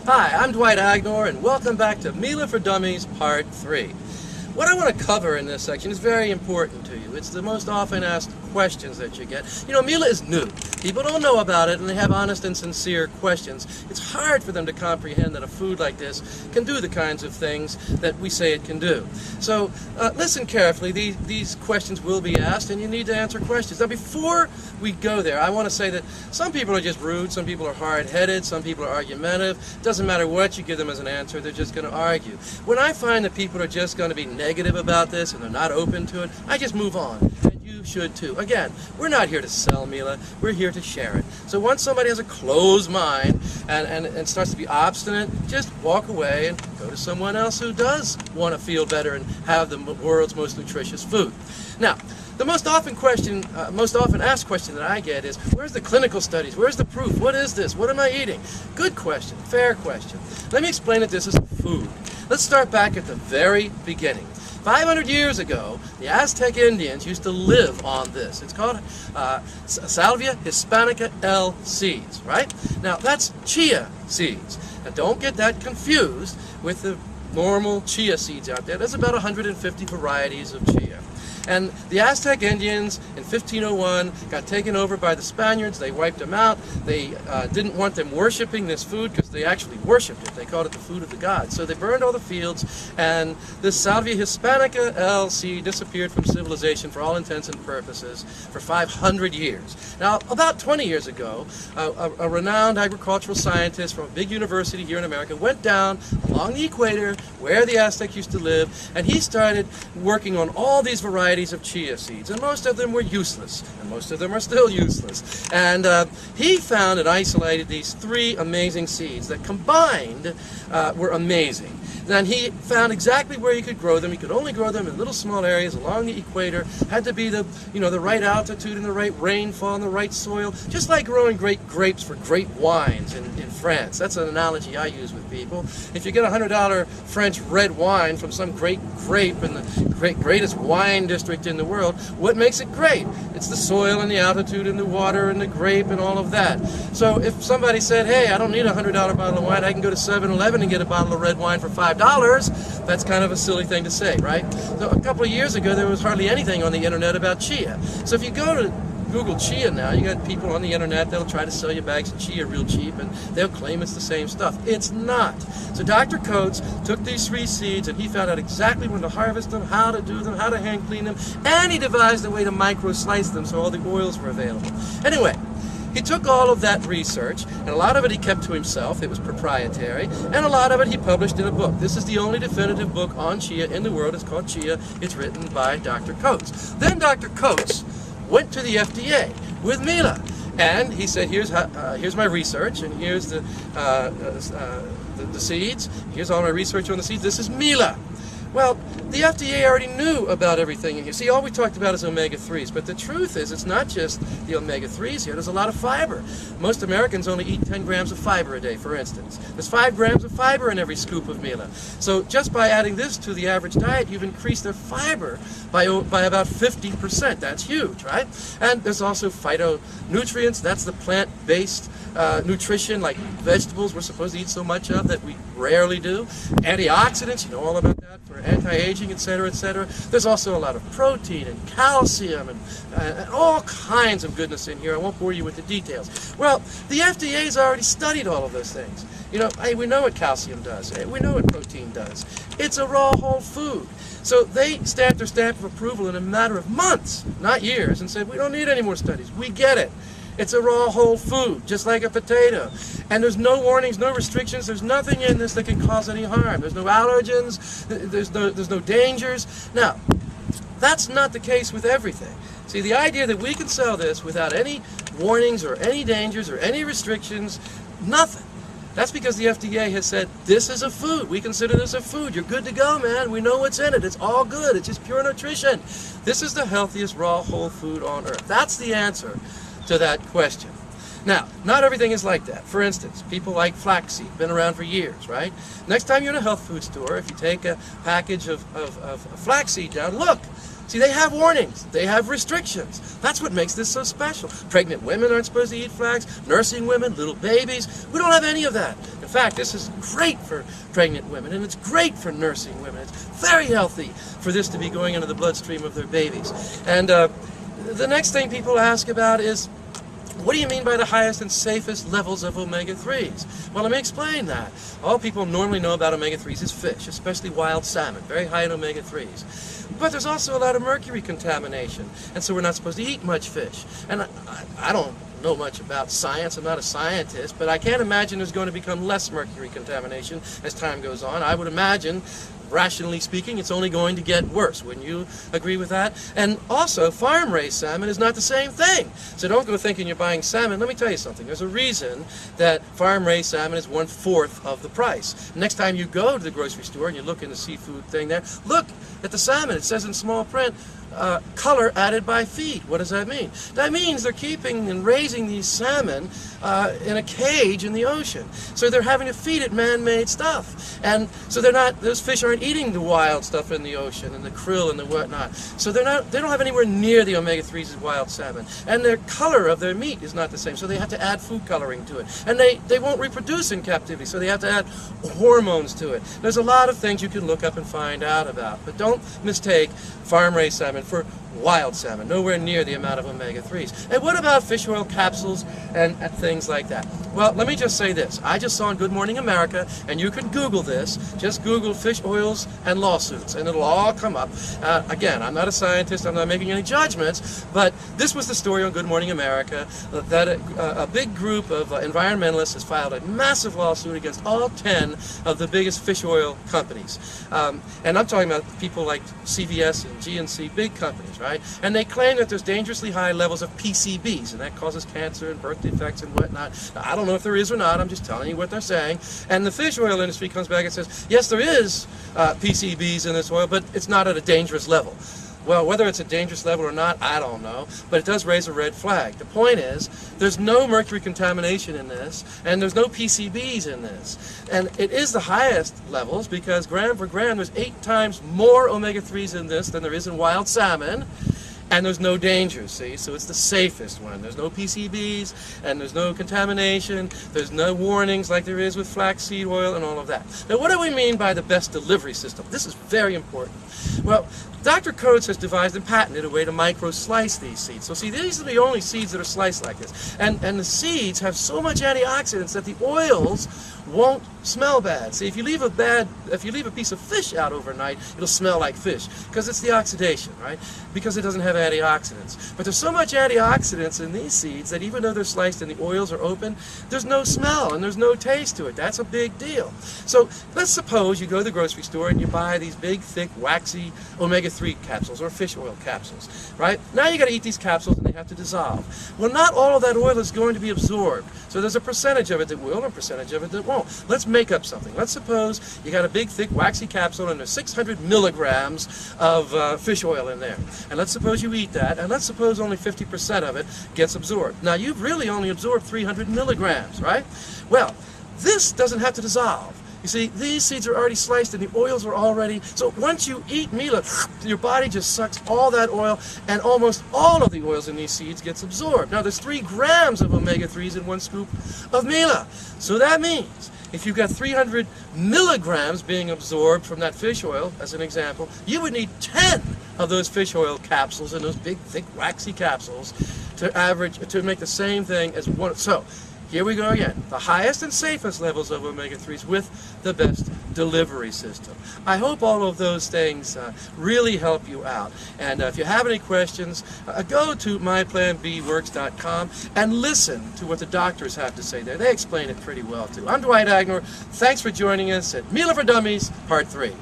Hi, I'm Dwight Agnor, and welcome back to Mila for Dummies Part 3. What I want to cover in this section is very important to you. It's the most often asked questions that you get. You know, Mila is new. People don't know about it, and they have honest and sincere questions. It's hard for them to comprehend that a food like this can do the kinds of things that we say it can do. So listen carefully. These questions will be asked, and you need to answer questions. Now, before we go there, I want to say that some people are just rude, some people are hard-headed, some people are argumentative. It doesn't matter what you give them as an answer, they're just going to argue. When I find that people are just going to be negative about this and they're not open to it, I just move on. You should too. Again, we're not here to sell Mila, we're here to share it. So once somebody has a closed mind and starts to be obstinate, just walk away and go to someone else who does want to feel better and have the world's most nutritious food. Now, the most often asked question that I get is, where's the clinical studies? Where's the proof? What is this? What am I eating? Good question, fair question. Let me explain that this is food. Let's start back at the very beginning. 500 years ago, the Aztec Indians used to live on this. It's called Salvia hispanica L seeds, right? Now, that's chia seeds. Now, don't get that confused with the normal chia seeds out there. There's about 150 varieties of chia. And the Aztec Indians in 1501 got taken over by the Spaniards. They wiped them out. They didn't want them worshiping this food because they actually worshipped it. They called it the food of the gods. So they burned all the fields, and this Salvia hispanica LC disappeared from civilization for all intents and purposes for 500 years. Now, about 20 years ago, a renowned agricultural scientist from a big university here in America went down along the equator where the Aztecs used to live, and he started working on all these varieties of chia seeds, and most of them were useless, and most of them are still useless. And he found and isolated these three amazing seeds that combined were amazing. Then he found exactly where he could grow them. He could only grow them in little small areas along the equator. Had to be the right altitude and the right rainfall and the right soil. Just like growing great grapes for great wines in France. That's an analogy I use with people. If you get a $100 French red wine from some great grape in the greatest wine district in the world, what makes it great? It's the soil and the altitude and the water and the grape and all of that. So if somebody said, hey, I don't need a $100 bottle of wine, I can go to 7-Eleven and get a bottle of red wine for $5, that's kind of a silly thing to say, right? So a couple of years ago, there was hardly anything on the internet about chia. So if you go to Google chia now, you got people on the internet that'll try to sell you bags of chia real cheap, and they'll claim it's the same stuff. It's not. So Dr. Coates took these three seeds, and he found out exactly when to harvest them, how to do them, how to hand clean them, and he devised a way to micro-slice them so all the oils were available. Anyway, he took all of that research, and a lot of it he kept to himself. It was proprietary, and a lot of it he published in a book. This is the only definitive book on chia in the world. It's called Chia. It's written by Dr. Coates. Then Dr. Coates went to the FDA with Mila, and he said, here's my research, and here's the seeds. Here's all my research on the seeds. This is Mila. Well, the FDA already knew about everything in here. See, all we talked about is omega-3s, but the truth is it's not just the omega-3s here. There's a lot of fiber. Most Americans only eat 10 grams of fiber a day, for instance. There's 5 grams of fiber in every scoop of Mila. So just by adding this to the average diet, you've increased their fiber by about 50%. That's huge, right? And there's also phytonutrients. That's the plant-based nutrition, like vegetables we're supposed to eat so much of that we rarely do. Antioxidants, you know all about that, for anti-aging, etc., etc. There's also a lot of protein and calcium and all kinds of goodness in here. I won't bore you with the details. Well, the FDA's already studied all of those things. You know, hey, we know what calcium does. Hey, we know what protein does. It's a raw whole food. So they stamped their stamp of approval in a matter of months, not years, and said, we don't need any more studies. We get it. It's a raw whole food, just like a potato. And there's no warnings, no restrictions. There's nothing in this that can cause any harm. There's no allergens. There's no dangers. Now, that's not the case with everything. See, the idea that we can sell this without any warnings or any dangers or any restrictions, nothing. That's because the FDA has said, this is a food. We consider this a food. You're good to go, man. We know what's in it. It's all good. It's just pure nutrition. This is the healthiest raw whole food on earth. That's the answer to that question. Now, not everything is like that. For instance, people like flaxseed, been around for years, right? Next time you're in a health food store, if you take a package of flaxseed down, look, See, they have warnings. They have restrictions. That's what makes this so special. Pregnant women aren't supposed to eat flax. Nursing women, little babies. We don't have any of that. In fact, this is great for pregnant women, and it's great for nursing women. It's very healthy for this to be going into the bloodstream of their babies. And the next thing people ask about is, what do you mean by the highest and safest levels of omega-3s? Well, let me explain that. All people normally know about omega-3s is fish, especially wild salmon, very high in omega-3s. But there's also a lot of mercury contamination, and so we're not supposed to eat much fish. And I don't know much about science, I'm not a scientist, but I can't imagine there's going to become less mercury contamination as time goes on. I would imagine, rationally speaking, it's only going to get worse. Wouldn't you agree with that? And also, farm-raised salmon is not the same thing. So don't go thinking you're buying salmon. Let me tell you something. There's a reason that farm-raised salmon is 1/4 of the price. Next time you go to the grocery store and you look in the seafood thing there, look at the salmon. It says in small print, color added by feed. What does that mean? That means they're keeping and raising these salmon in a cage in the ocean. So they're having to feed it man-made stuff. And so those fish aren't eating the wild stuff in the ocean and the krill and the whatnot. So they don't have anywhere near the omega-3s as wild salmon. And their color of their meat is not the same. So they have to add food coloring to it. And they won't reproduce in captivity. So they have to add hormones to it. There's a lot of things you can look up and find out about. But don't mistake farm-raised salmon for wild salmon, nowhere near the amount of omega-3s. And what about fish oil capsules and things like that? Well, let me just say this. I just saw on Good Morning America, and you can Google this, just Google fish oils and lawsuits, and it'll all come up. Again, I'm not a scientist, I'm not making any judgments, but this was the story on Good Morning America, that a big group of environmentalists has filed a massive lawsuit against all 10 of the biggest fish oil companies. And I'm talking about people like CVS and GNC, big companies, right? And they claim that there's dangerously high levels of PCBs, and that causes cancer and birth defects and whatnot. Now, I don't know if there is or not, I'm just telling you what they're saying. And the fish oil industry comes back and says, yes, there is PCBs in this oil, but it's not at a dangerous level. Well, whether it's a dangerous level or not, I don't know, but it does raise a red flag. The point is, there's no mercury contamination in this, and there's no PCBs in this. And it is the highest levels because gram for gram, there's 8 times more omega-3s in this than there is in wild salmon. And there's no danger, see? So it's the safest one. There's no PCBs, and there's no contamination, there's no warnings like there is with flaxseed oil and all of that. Now, what do we mean by the best delivery system? This is very important. Well, Dr. Coates has devised and patented a way to micro-slice these seeds. So see, these are the only seeds that are sliced like this. And the seeds have so much antioxidants that the oils won't smell bad. See, if you leave a piece of fish out overnight, it'll smell like fish because it's the oxidation, right? Because it doesn't have antioxidants. But there's so much antioxidants in these seeds that even though they're sliced and the oils are open, there's no smell and there's no taste to it. That's a big deal. So let's suppose you go to the grocery store and you buy these big, thick, waxy omega-3 capsules or fish oil capsules, right? Now you got to eat these capsules and they have to dissolve. Well, not all of that oil is going to be absorbed. So there's a percentage of it that will and a percentage of it that won't. Let's make up something. Let's suppose you got a big, thick, waxy capsule and there's 600 milligrams of fish oil in there. And let's suppose you eat that, and let's suppose only 50% of it gets absorbed. Now, you've really only absorbed 300 milligrams, right? Well, this doesn't have to dissolve. You see, these seeds are already sliced and the oils are already, so once you eat Mila, your body just sucks all that oil and almost all of the oils in these seeds gets absorbed. Now, there's 3 grams of omega-3s in 1 scoop of Mila. So that means if you've got 300 milligrams being absorbed from that fish oil, as an example, you would need 10 of those fish oil capsules in those big, thick, waxy capsules to make the same thing as one. So, here we go again. The highest and safest levels of omega-3s with the best delivery system. I hope all of those things really help you out. And if you have any questions, go to myplanbworks.com and listen to what the doctors have to say there. They explain it pretty well too. I'm Dwight Agnor. Thanks for joining us at Mila for Dummies, Part 3.